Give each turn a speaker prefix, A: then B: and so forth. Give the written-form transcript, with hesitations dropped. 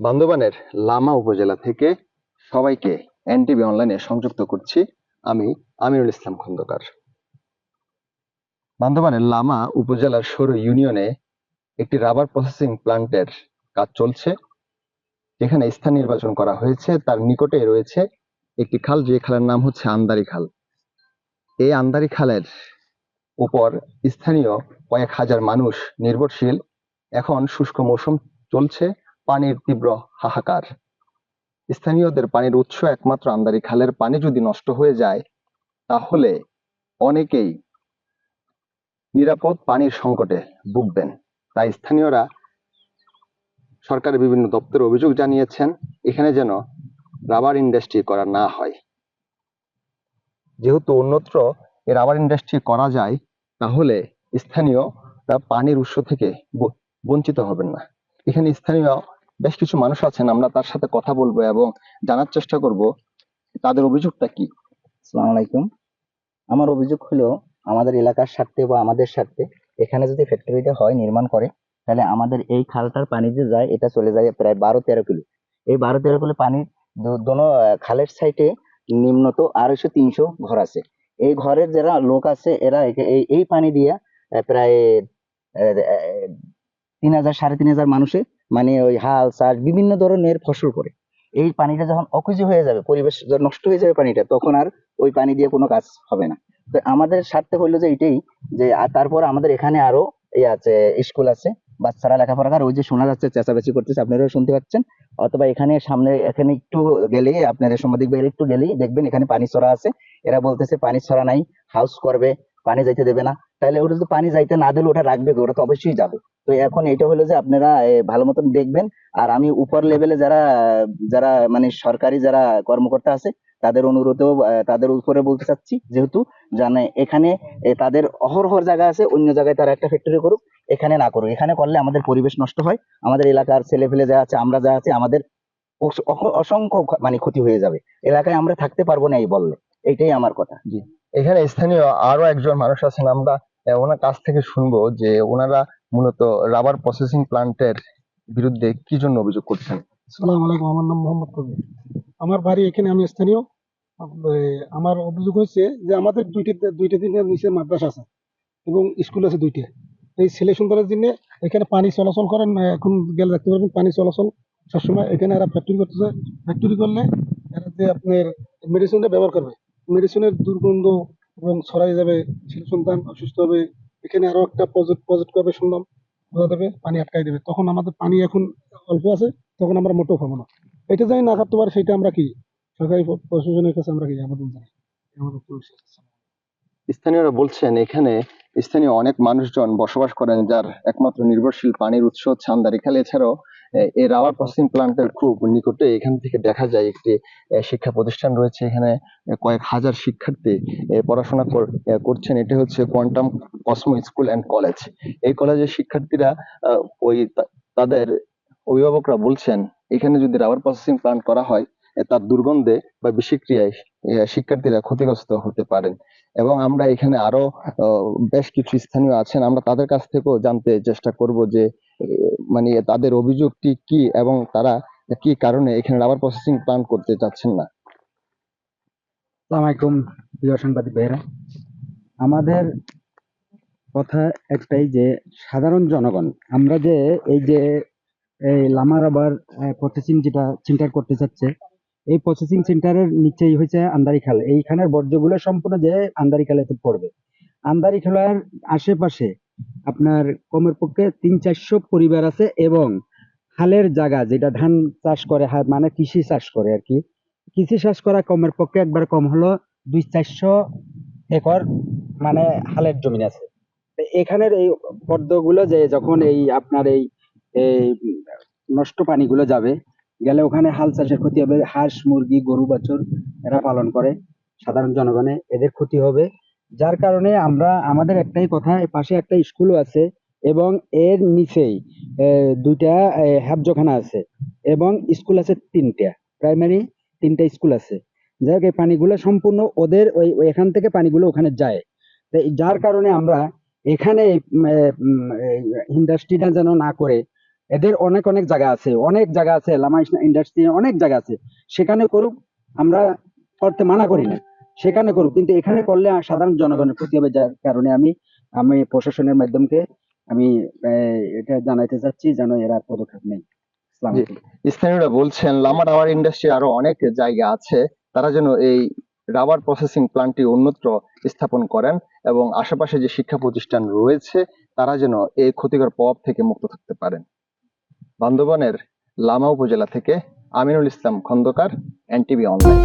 A: বান্দরবানের লামা উপজেলা থেকে সবাইকে এনটিভি অনলাইনে সংযুক্ত করছি। আমি আমিরুল ইসলাম খন্দকার। বান্দরবানের লামা উপজেলার সরু ইউনিয়নে একটি রাবার প্রসেসিং প্ল্যান্টের কাজ চলছে, যেখানে স্থান নির্বাচন করা হয়েছে। তার নিকটে রয়েছে একটি খাল, যে খালের নাম হচ্ছে আন্দারি খাল। এই আন্দারি খালের উপর স্থানীয় কয়েক হাজার মানুষ নির্ভরশীল। এখন শুষ্ক মৌসুম চলছে, পানির তীব্র হাহাকার। স্থানীয়দের পানির উৎস একমাত্র আন্দারি খালের পানি যদি নষ্ট হয়ে যায়, তাহলে অনেকেই নিরাপদ পানির সংকটে ভুগবেন। তাই স্থানীয়রা সরকারের বিভিন্ন দপ্তরে অভিযোগ জানিয়েছেন, এখানে যেন রাবার ইন্ডাস্ট্রি করা না হয়। যেহেতু অন্যত্র এই রাবার ইন্ডাস্ট্রি করা যায়, তাহলে স্থানীয়রা পানির উৎস থেকে বঞ্চিত হবেন না। এখানে স্থানীয় বেশ কিছু মানুষ আছেন, আমরা তার সাথে কথা বলবো এবং জানার চেষ্টা করব তাদের অভিযোগটা কি।
B: আসসালামু আলাইকুম। আমার অভিযোগ হলো, আমাদের এলাকার স্বার্থে বা আমাদের স্বার্থে এখানে যদি ফ্যাক্টরিটা হয়, নির্মাণ করে, তাহলে আমাদের এই খালটার পানি যে যায়, এটা চলে যায় প্রায় 12-13 কিলো। এই 12-13 কিলো পানির দোনো খালের সাইডে নিম্নত 250-300 ঘর আছে। এই ঘরের যারা লোক আছে, এরা এই পানি দিয়ে প্রায় 3000-3500 মানুষে মানে ওই হাল চাষ বিভিন্ন ধরনের ফসল করে। এই পানিটা যখন অকেজো হয়ে যাবে, পরিবেশ যখন নষ্ট হয়ে যাবে পানিটা, তখন আর ওই পানি দিয়ে কোনো কাজ হবে না। তো আমাদের স্বার্থে হইলো যে এটাই, যে তারপর আমাদের এখানে আরো আছে, স্কুল আছে, বাচ্চারা লেখাপড়া করে। ওই যে শোনা যাচ্ছে চেঁচামেচি করতেছে, আপনারাও শুনতে পাচ্ছেন। অথবা এখানে সামনে এখানে একটু গেলেই, আপনারা সাংবাদিক বাইরে একটু গেলেই দেখবেন এখানে পানি ছড়া আছে। এরা বলতেছে পানি ছড়া নাই, হাউস করবে, পানি যাইতে দেবে না। তাহলে ওটা যদি পানি যাইতে না দিলে ওটা রাখবে, ওটা তো অবশ্যই যাবে। তো এখন এটা হলো যে আপনারা ভালো মতন দেখবেন। আর আমি উপর লেভেলে যারা যারা মানে সরকারি যারা কর্মকর্তা আছে, তাদের অনুরোধেও তাদের উপরে বলতে চাচ্ছি, যেহেতু জানে এখানে তাদের অহরহর জায়গা আছে, অন্য জায়গায় তারা একটা ফ্যাক্টরি করুক, এখানে না করুক। এখানে করলে আমাদের পরিবেশ নষ্ট হয়, আমাদের এলাকার ছেলে ফেলে যা আছে, আমরা যা আছে, আমাদের অসংখ্য মানে ক্ষতি হয়ে যাবে। এলাকায় আমরা থাকতে পারবো না এই বললে, এইটাই আমার কথা।
A: জি, এখানে স্থানীয় আরো একজন মানুষ আছেন, আমরা ওনার কাছ থেকে শুনবো যে ওনারা মূলত রাবার প্রসেসিং প্ল্যান্টের বিরুদ্ধে কি জন্য অভিযোগ করছেন।
C: আসসালামু আলাইকুম, আমার নাম মোহাম্মদ কবির। আমার বাড়ি এখানে, আমি স্থানীয়। আমার অভিযোগ হচ্ছে যে আমাদের দুইটা দিনের নিচে মাদ্রাসা আছে এবং স্কুল আছে দুইটা। এই ছেলে সন্তানের জন্য এখানে পানি চলাচল করেন, এখন গেলে দেখতে পারবেন পানি চলাচল সবসময়। এখানে এরা ফ্যাক্টরি করতেছে, ফ্যাক্টরি করলে এরা যে আপনার মেডিসিনটা ব্যবহার করবে, মেডিসিনের দুর্গন্ধ এবং ছড়াই যাবে, ছেলে সন্তান অসুস্থ হবে। এখানে আরো একটা প্রজেক্ট করবে শুনলাম, বোঝা দেবে, পানি আটকাই দেবে। তখন আমাদের পানি এখন অল্প আছে, তখন আমরা মোটেও পাবো না। এটা জানি না করতে পারে, সেটা আমরা কি সরকারি প্রশাসনের কাছে আমরা কি আবেদন জানাই, আমাদের পুলিশের কাছে।
A: স্থানীয়রা বলছেন, এখানে স্থানীয় অনেক মানুষজন বসবাস করেন, যার একমাত্র নির্ভরশীল পানির উৎস হচ্ছে আন্দারি খাল। এছাড়াও এই রাবার প্রসেসিং প্ল্যান্টের খুব নিকটে এখান থেকে দেখা যায় একটি শিক্ষা প্রতিষ্ঠান রয়েছে। এখানে কয়েক হাজার শিক্ষার্থী পড়াশোনা করছেন। এটি হচ্ছে quantum Cosmo school and college. এই কলেজের শিক্ষার্থীরা ওই তাদের অভিভাবকরা বলছেন, এখানে যদি রাবার প্রসেসিং প্ল্যান্ট করা হয়, তার দুর্গন্ধে বা বিষক্রিয়ায় শিক্ষার্থীরা ক্ষতিগ্রস্ত হতে পারেন। এবং আমরা এখানে আরো বেশ কিছু স্থানীয় আছেন, আমরা তাদের কাছ থেকেও জানতে চেষ্টা করব যে মানে তাদের অভিযোগটি কি এবং তারা কি কারণে এখানে রাবার প্রসেসিং প্ল্যান্ট করতে চাচ্ছেন না।
B: আসসালামু আলাইকুম প্রিয় সাংবাদিক ভাইরা। আমাদের কথা একটাই, যে সাধারণ জনগণ, আমরা যে এই যে এই লামা রাবার প্রসেসিং যেটা সেন্টার করতে চাচ্ছে, এই প্রসেসিং সেন্টারের নিচেই হয়েছে আন্দারি খাল। এইখানের বর্জ্যগুলো সম্পূর্ণ যে আন্দারি খালেতে পড়বে। আন্দারি খালের আশেপাশে আপনার কমের পক্ষে 300-400 পরিবার আছে, এবং খালের জায়গা যেটা ধান চাষ করে, মানে কৃষি চাষ করে আর কি। কৃষি চাষ করা কমের পক্ষে একবার কম হলো 200-400 একর মানে হালের জমি আছে। এখানের এই পদ্মগুলো যে যখন এই আপনার এই এই নষ্ট পানিগুলো যাবে, গেলে ওখানে হাল চাষের ক্ষতি হবে। হাঁস মুরগি গরু বাছুর এরা পালন করে, সাধারণ জনগণে এদের ক্ষতি হবে। যার কারণে আমরা, আমাদের একটাই কথা, পাশে একটা স্কুলও আছে এবং এর নিচেই দুইটা হ্যাবজখানা আছে এবং স্কুল আছে তিনটা, প্রাইমারি তিনটা স্কুল আছে। যাই হোক, এই পানিগুলো সম্পূর্ণ ওদের এখান থেকে পানিগুলো ওখানে যায়। যার কারণে আমরা এখানে ইন্ডাস্ট্রিটা যেন না করে এদের অনেক অনেক জায়গা আছে, লামা ইন্ডাস্ট্রি অনেক জায়গা আছে, সেখানে করুক, আমরা করতে মানা করি না, সেখানে করুক, কিন্তু এখানে করলে সাধারণ জনগণের ক্ষতি হবে, যার কারণে আমি প্রশাসনের মাধ্যমে আমি এটা জানাইতে চাচ্ছি যেন এরা পদক্ষেপ নেই। আসসালামু
A: জি,
B: আলাইকুম।
A: স্থানীয়রা বলছেন লামা রাবার ইন্ডাস্ট্রি আরো অনেক জায়গা আছে, তারা যেন এই রাবার প্রসেসিং প্ল্যান্টটি অন্যত্র স্থাপন করেন এবং আশেপাশে যে শিক্ষা প্রতিষ্ঠান রয়েছে তারা যেন এই ক্ষতিকর প্রভাব থেকে মুক্ত থাকতে পারেন। বান্দরবানের লামা উপজেলা থেকে আমিনুল ইসলাম খন্দকার, এনটিভি অনলাইন।